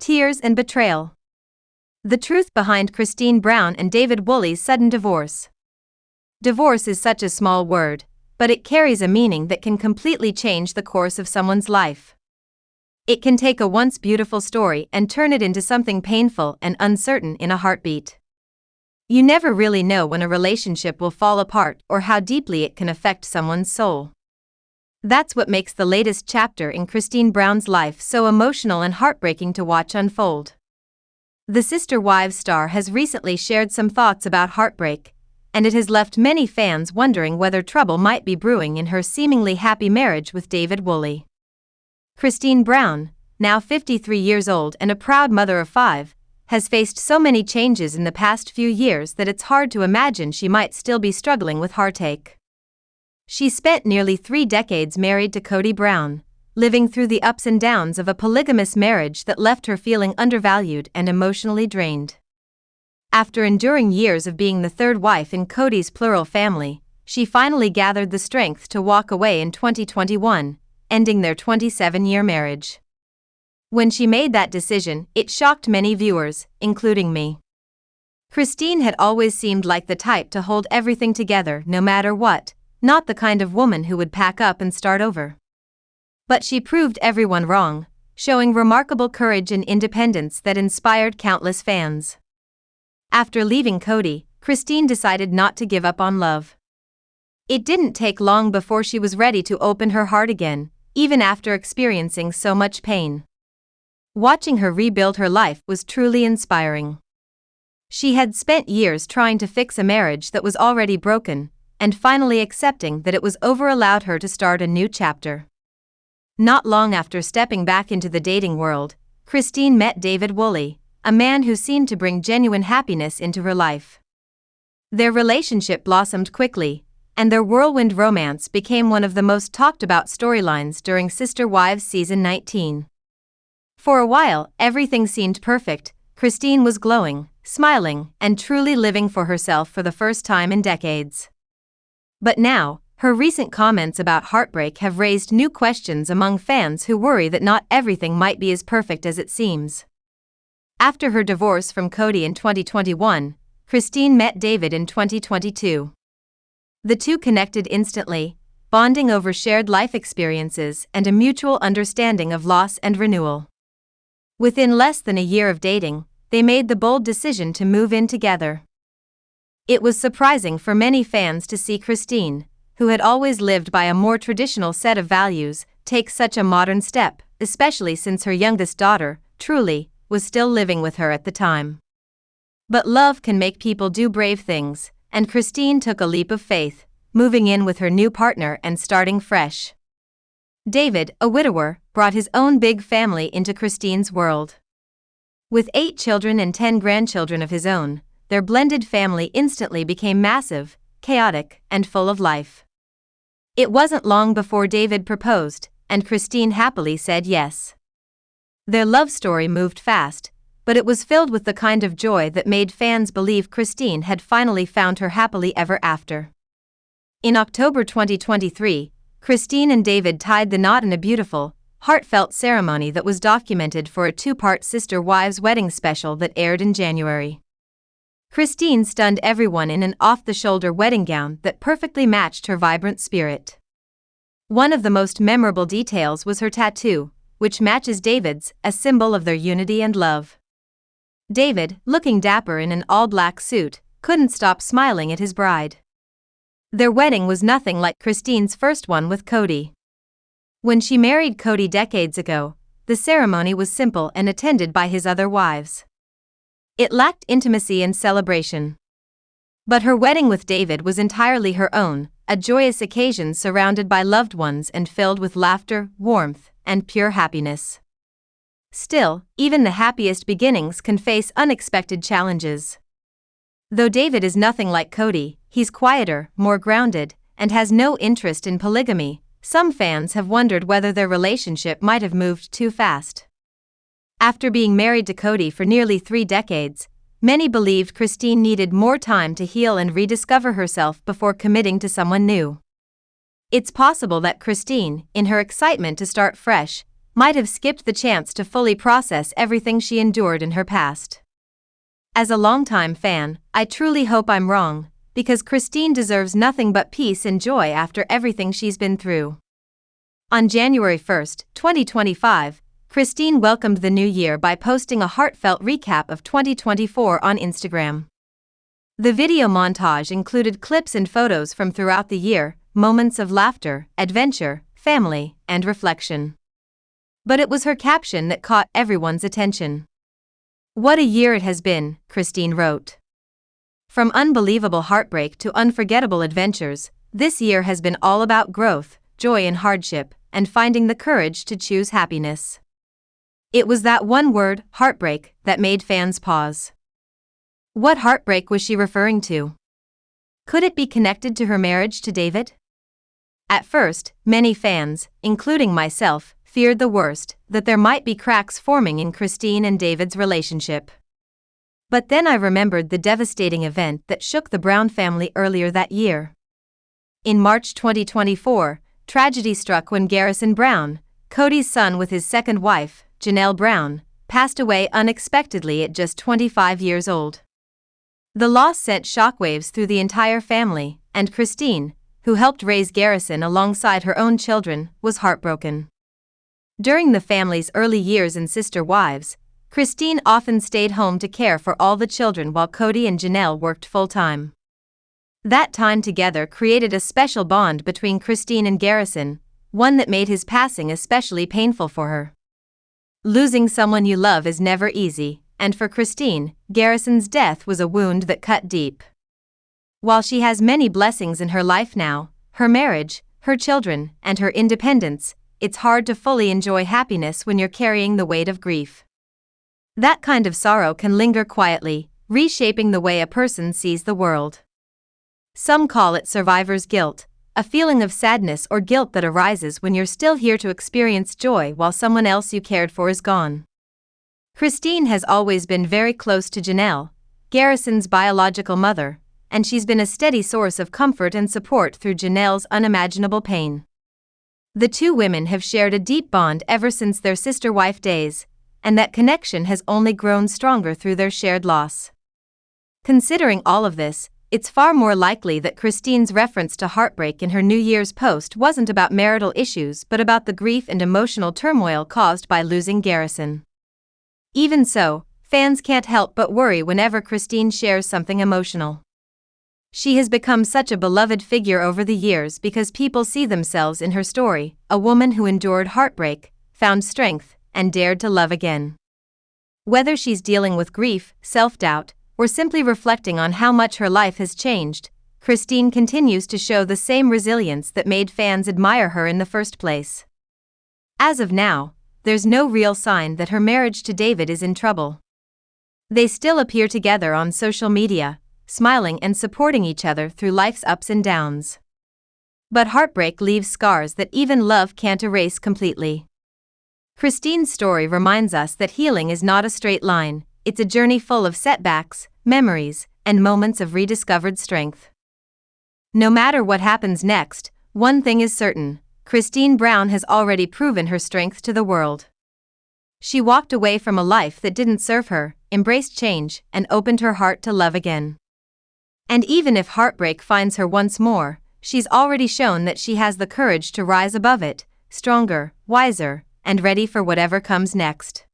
tears and betrayal. The truth behind Kody Brown and David Woolley's sudden divorce. Divorce is such a small word, but it carries a meaning that can completely change the course of someone's life. It can take a once beautiful story and turn it into something painful and uncertain in a heartbeat. You never really know when a relationship will fall apart or how deeply it can affect someone's soul. That's what makes the latest chapter in Kody Brown's life so emotional and heartbreaking to watch unfold. The Sister Wives star has recently shared some thoughts about heartbreak, and it has left many fans wondering whether trouble might be brewing in her seemingly happy marriage with David Woolley. Kody Brown, now 53 years old and a proud mother of 5, has faced so many changes in the past few years that it's hard to imagine she might still be struggling with heartache. She spent nearly 3 decades married to Kody Brown, living through the ups and downs of a polygamous marriage that left her feeling undervalued and emotionally drained. After enduring years of being the third wife in Kody's plural family, she finally gathered the strength to walk away in 2021, ending their 27-year marriage. When she made that decision, it shocked many viewers, including me. Kody had always seemed like the type to hold everything together no matter what, not the kind of woman who would pack up and start over. But she proved everyone wrong, showing remarkable courage and independence that inspired countless fans. After leaving Kody, Kody decided not to give up on love. It didn't take long before she was ready to open her heart again, even after experiencing so much pain. Watching her rebuild her life was truly inspiring. She had spent years trying to fix a marriage that was already broken, and finally accepting that it was over allowed her to start a new chapter. Not long after stepping back into the dating world, Kody met David Woolley, a man who seemed to bring genuine happiness into her life. Their relationship blossomed quickly, and their whirlwind romance became one of the most talked about storylines during Sister Wives Season 19. For a while, everything seemed perfect. Kody was glowing, smiling, and truly living for herself for the first time in decades. But now, her recent comments about heartbreak have raised new questions among fans who worry that not everything might be as perfect as it seems. After her divorce from Kody in 2021, Kody met David in 2022. The two connected instantly, bonding over shared life experiences and a mutual understanding of loss and renewal. Within less than a year of dating, they made the bold decision to move in together. It was surprising for many fans to see Kody, who had always lived by a more traditional set of values, take such a modern step, especially since her youngest daughter, Truly, was still living with her at the time. But love can make people do brave things, and Kody took a leap of faith, moving in with her new partner and starting fresh. David, a widower, brought his own big family into Kody's world. With 8 children and 10 grandchildren of his own, their blended family instantly became massive, chaotic, and full of life. It wasn't long before David proposed, and Kody happily said yes. Their love story moved fast, but it was filled with the kind of joy that made fans believe Kody had finally found her happily ever after. In October 2023, Kody and David tied the knot in a beautiful, heartfelt ceremony that was documented for a 2-part Sister Wives wedding special that aired in January. Kody stunned everyone in an off-the-shoulder wedding gown that perfectly matched her vibrant spirit. One of the most memorable details was her tattoo, which matches David's, a symbol of their unity and love. David, looking dapper in an all-black suit, couldn't stop smiling at his bride. Their wedding was nothing like Kody's first one with Kody. When she married Kody decades ago, the ceremony was simple and attended by his other wives. It lacked intimacy and celebration. But her wedding with David was entirely her own, a joyous occasion surrounded by loved ones and filled with laughter, warmth, and pure happiness. Still, even the happiest beginnings can face unexpected challenges. Though David is nothing like Kody, he's quieter, more grounded, and has no interest in polygamy. Some fans have wondered whether their relationship might have moved too fast. After being married to Kody for nearly 3 decades, many believed Kody needed more time to heal and rediscover herself before committing to someone new. It's possible that Kody, in her excitement to start fresh, might have skipped the chance to fully process everything she endured in her past. As a longtime fan, I truly hope I'm wrong, because Christine deserves nothing but peace and joy after everything she's been through. On January 1, 2025, Christine welcomed the new year by posting a heartfelt recap of 2024 on Instagram. The video montage included clips and photos from throughout the year, moments of laughter, adventure, family, and reflection. But it was her caption that caught everyone's attention. "What a year it has been," Christine wrote. "From unbelievable heartbreak to unforgettable adventures, this year has been all about growth, joy in hardship, and finding the courage to choose happiness." It was that one word, heartbreak, that made fans pause. What heartbreak was she referring to? Could it be connected to her marriage to David? At first, many fans, including myself, feared the worst, that there might be cracks forming in Christine and David's relationship. But then I remembered the devastating event that shook the Brown family earlier that year. In March 2024, tragedy struck when Garrison Brown, Kody's son with his second wife, Janelle Brown, passed away unexpectedly at just 25 years old. The loss sent shockwaves through the entire family, and Christine, who helped raise Garrison alongside her own children, was heartbroken. During the family's early years in Sister Wives, Christine often stayed home to care for all the children while Kody and Janelle worked full-time. That time together created a special bond between Christine and Garrison, one that made his passing especially painful for her. Losing someone you love is never easy, and for Christine, Garrison's death was a wound that cut deep. While she has many blessings in her life now, her marriage, her children, and her independence, it's hard to fully enjoy happiness when you're carrying the weight of grief. That kind of sorrow can linger quietly, reshaping the way a person sees the world. Some call it survivor's guilt, a feeling of sadness or guilt that arises when you're still here to experience joy while someone else you cared for is gone. Christine has always been very close to Janelle, Garrison's biological mother, and she's been a steady source of comfort and support through Janelle's unimaginable pain. The two women have shared a deep bond ever since their sister-wife days, and that connection has only grown stronger through their shared loss. Considering all of this, it's far more likely that Christine's reference to heartbreak in her New Year's post wasn't about marital issues but about the grief and emotional turmoil caused by losing Garrison. Even so, fans can't help but worry whenever Christine shares something emotional. She has become such a beloved figure over the years because people see themselves in her story, a woman who endured heartbreak, found strength, and dared to love again. Whether she's dealing with grief, self-doubt, or simply reflecting on how much her life has changed, Christine continues to show the same resilience that made fans admire her in the first place. As of now, there's no real sign that her marriage to David is in trouble. They still appear together on social media, smiling and supporting each other through life's ups and downs. But heartbreak leaves scars that even love can't erase completely. Christine's story reminds us that healing is not a straight line, it's a journey full of setbacks, memories, and moments of rediscovered strength. No matter what happens next, one thing is certain: Christine Brown has already proven her strength to the world. She walked away from a life that didn't serve her, embraced change, and opened her heart to love again. And even if heartbreak finds her once more, she's already shown that she has the courage to rise above it, stronger, wiser, and ready for whatever comes next.